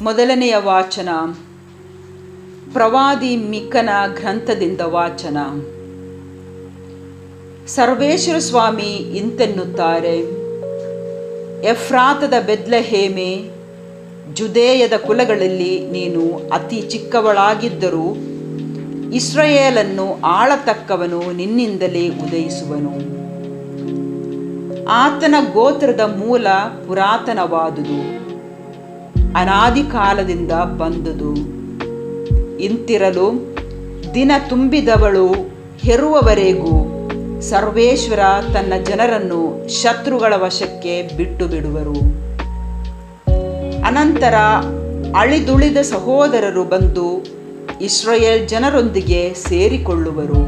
ಮೊದಲನೆಯ ವಾಚನ ಪ್ರವಾದಿ ಮಿಕನ ಗ್ರಂಥದಿಂದ ವಾಚನ. ಸರ್ವೇಶ್ವರ ಸ್ವಾಮಿ ಇಂತೆನ್ನುತ್ತಾರೆ, ಎಫ್ರಾತದ ಬೆತ್ಲೆಹೇಮೆ, ಜುದೇಯದ ಕುಲಗಳಲ್ಲಿ ನೀನು ಅತಿ ಚಿಕ್ಕವಳಾಗಿದ್ದರೂ ಇಸ್ರಾಯೇಲನ್ನು ಆಳತಕ್ಕವನು ನಿನ್ನಿಂದಲೇ ಉದಯಿಸುವನು. ಆತನ ಗೋತ್ರದ ಮೂಲ ಪುರಾತನವಾದುದು, ಅನಾದಿ ಕಾಲದಿಂದ ಬಂದುದು. ಇಂತಿರಲು ದಿನ ತುಂಬಿದವಳು ಹೆರುವವರೆಗೂ ಸರ್ವೇಶ್ವರ ತನ್ನ ಜನರನ್ನು ಶತ್ರುಗಳ ವಶಕ್ಕೆ ಬಿಟ್ಟು ಬಿಡುವರು. ಅನಂತರ ಅಳಿದುಳಿದ ಸಹೋದರರು ಬಂದು ಇಸ್ರಾಯೇಲ್ ಜನರೊಂದಿಗೆ ಸೇರಿಕೊಳ್ಳುವರು.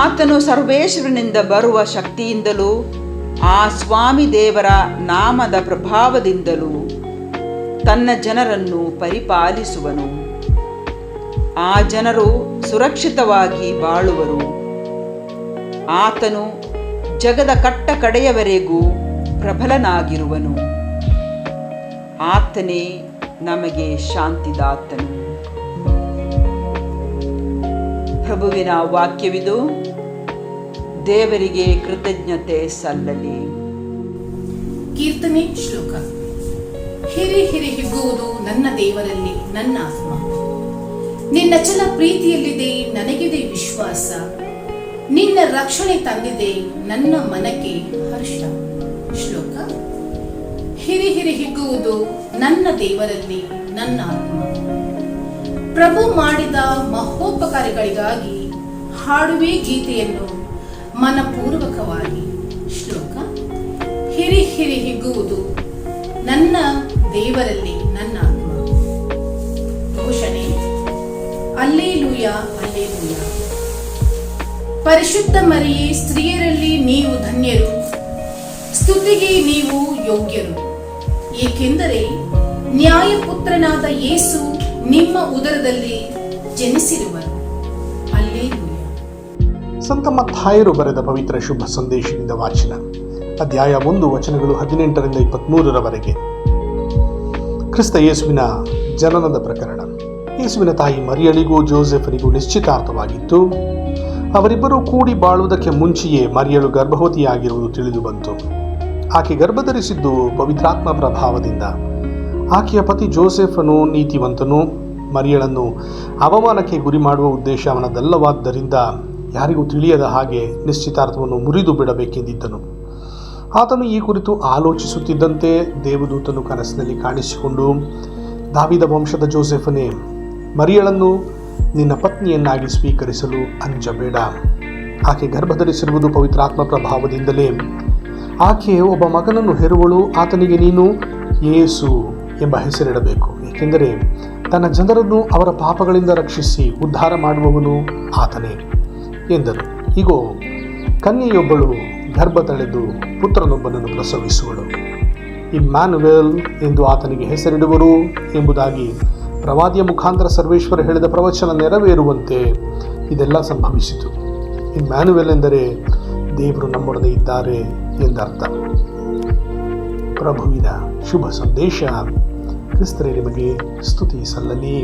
ಆತನು ಸರ್ವೇಶ್ವರನಿಂದ ಬರುವ ಶಕ್ತಿಯಿಂದಲೂ ಆ ಸ್ವಾಮಿ ದೇವರ ನಾಮದ ಪ್ರಭಾವದಿಂದಲೂ ತನ್ನ ಜನರನ್ನು ಪರಿಪಾಲಿಸುವನು. ಆ ಜನರು ಸುರಕ್ಷಿತವಾಗಿ ಬಾಳುವರು. ಆತನು ಜಗದ ಕಟ್ಟ ಕಡೆಯವರೆಗೂ ಪ್ರಬಲನಾಗಿರುವನು. ಆತನೇ ನಮಗೆ ಶಾಂತಿದಾತನು. ಪ್ರಭುವಿನ ವಾಕ್ಯವಿದು. ದೇವರಿಗೆ ಕೃತಜ್ಞತೆ ಸಲ್ಲಲಿ. ಕೀರ್ತನೆ ಶ್ಲೋಕ. ಹಿರಿ ಹಿರಿ ಹಿಗ್ಗುವುದು ನನ್ನ ದೇವರಲ್ಲಿ ನನ್ನ ಆತ್ಮ, ನಿನ್ನ ಚಲ ಪ್ರೀತಿಯಲ್ಲಿದೆ ನನಗಿದೆ ವಿಶ್ವಾಸ. ನಿನ್ನ ರಕ್ಷಣೆ ತಂದಿದೆ ನನ್ನ ಮನಕ್ಕೆ ಹರ್ಷ. ಶ್ಲೋಕ. ಹಿರಿ ಹಿರಿ ಹಿಗ್ಗುವುದು ನನ್ನ ದೇವರಲ್ಲಿ ನನ್ನ ಆತ್ಮ, ಪ್ರಭು ಮಾಡಿದ ಮಹೋಪಕಾರಿಗಳಿಗಾಗಿ ಹಾಡುವೆ ಗೀತೆಯನ್ನು ಮನಪೂರ್ವಕವಾಗಿ. ಶ್ಲೋಕ. ಹಿರಿ ಹಿರಿ ಹಿಗ್ಗುವುದು ನನ್ನ ದೇವರಲ್ಲಿ ನನ್ನ ಆತ್ಮ. ಘೋಷಣೆ. Alleluia alleluia. ಪರಿಶುದ್ಧ ಮರಿಯೇ, ಸ್ತ್ರೀಯರಲ್ಲಿ ನೀವು ಧನ್ಯರು, ಸ್ತುತಿಗೆ ನೀವು ಯೋಗ್ಯರು, ಏಕೆಂದರೆ ನ್ಯಾಯಪುತ್ರನಾದ ಯೇಸು ನಿಮ್ಮ ಉದರದಲ್ಲಿ ಜನಿಸಿರುವರು. ಅಲ್ಲೇಲೂಯ. ಸಂತ ಮತ್ತಾಯರು ಬರೆದ ಪವಿತ್ರ ಶುಭ ಸಂದೇಶದಿಂದ ವಾಚನ. ಅಧ್ಯಾಯ 1, ವಚನಗಳು 18ರಿಂದ 23ರವರೆಗೆ. ಕ್ರಿಸ್ತ ಯೇಸುವಿನ ಜನನದ ಪ್ರಕರಣ. ಯೇಸುವಿನ ತಾಯಿ ಮರಿಯಳಿಗೂ ಜೋಸೆಫನಿಗೂ ನಿಶ್ಚಿತಾರ್ಥವಾಗಿತ್ತು. ಅವರಿಬ್ಬರೂ ಕೂಡಿ ಬಾಳುವುದಕ್ಕೆ ಮುಂಚೆಯೇ ಮರಿಯಳು ಗರ್ಭವತಿಯಾಗಿರುವುದು ತಿಳಿದು ಬಂತು. ಆಕೆ ಗರ್ಭಧರಿಸಿದ್ದು ಪವಿತ್ರಾತ್ಮ ಪ್ರಭಾವದಿಂದ. ಆಕೆಯ ಪತಿ ಜೋಸೆಫನು ನೀತಿವಂತನು. ಮರಿಯಳನ್ನು ಅವಮಾನಕ್ಕೆ ಗುರಿ ಮಾಡುವ ಉದ್ದೇಶ ಅವನದಲ್ಲವಾದ್ದರಿಂದ ಯಾರಿಗೂ ತಿಳಿಯದ ಹಾಗೆ ನಿಶ್ಚಿತಾರ್ಥವನ್ನು ಮುರಿದು ಬಿಡಬೇಕೆಂದಿದ್ದನು. ಆತನು ಈ ಕುರಿತು ಆಲೋಚಿಸುತ್ತಿದ್ದಂತೆ ದೇವದೂತನು ಕನಸಿನಲ್ಲಿ ಕಾಣಿಸಿಕೊಂಡು, ದಾವೀದ ವಂಶದ ಜೋಸೆಫನೇ, ಮರಿಯಳನ್ನು ನಿನ್ನ ಪತ್ನಿಯನ್ನಾಗಿ ಸ್ವೀಕರಿಸಲು ಅಂಜಬೇಡ. ಆಕೆ ಗರ್ಭಧರಿಸಿರುವುದು ಪವಿತ್ರಾತ್ಮ ಪ್ರಭಾವದಿಂದಲೇ. ಆಕೆ ಒಬ್ಬ ಮಗನನ್ನು ಹೆರುವಳು. ಆತನಿಗೆ ನೀನು ಯೇಸು ಎಂಬ ಹೆಸರಿಡಬೇಕು, ಏಕೆಂದರೆ ತನ್ನ ಜನರನ್ನು ಅವರ ಪಾಪಗಳಿಂದ ರಕ್ಷಿಸಿ ಉದ್ಧಾರ ಮಾಡುವವನು ಆತನೇ ಎಂದನು. ಹೀಗೋ ಕನ್ಯೆಯೊಬ್ಬಳು ಗರ್ಭ ತಳೆದು ಪುತ್ರನೊಬ್ಬನನ್ನು ಪ್ರಸವಿಸುವಳು. ಇಮ್ಯಾನುವೇಲ್ ಎಂದು ಆತನಿಗೆ ಹೆಸರಿಡುವರು ಎಂಬುದಾಗಿ ಪ್ರವಾದಿಯ ಮುಖಾಂತರ ಸರ್ವೇಶ್ವರ ಹೇಳಿದ ಪ್ರವಚನ ನೆರವೇರುವಂತೆ ಇದೆಲ್ಲ ಸಂಭವಿಸಿತು. ಇಮ್ಯಾನುವೇಲ್ ಎಂದರೆ ದೇವರು ನಮ್ಮೊಡನೆ ಇದ್ದಾರೆ ಎಂದರ್ಥ. ಪ್ರಭುವಿನ ಶುಭ ಸಂದೇಶ. ಕ್ರಿಸ್ತರೇ ನಿಮಗೆ ಸ್ತುತಿ ಸಲ್ಲಲಿ.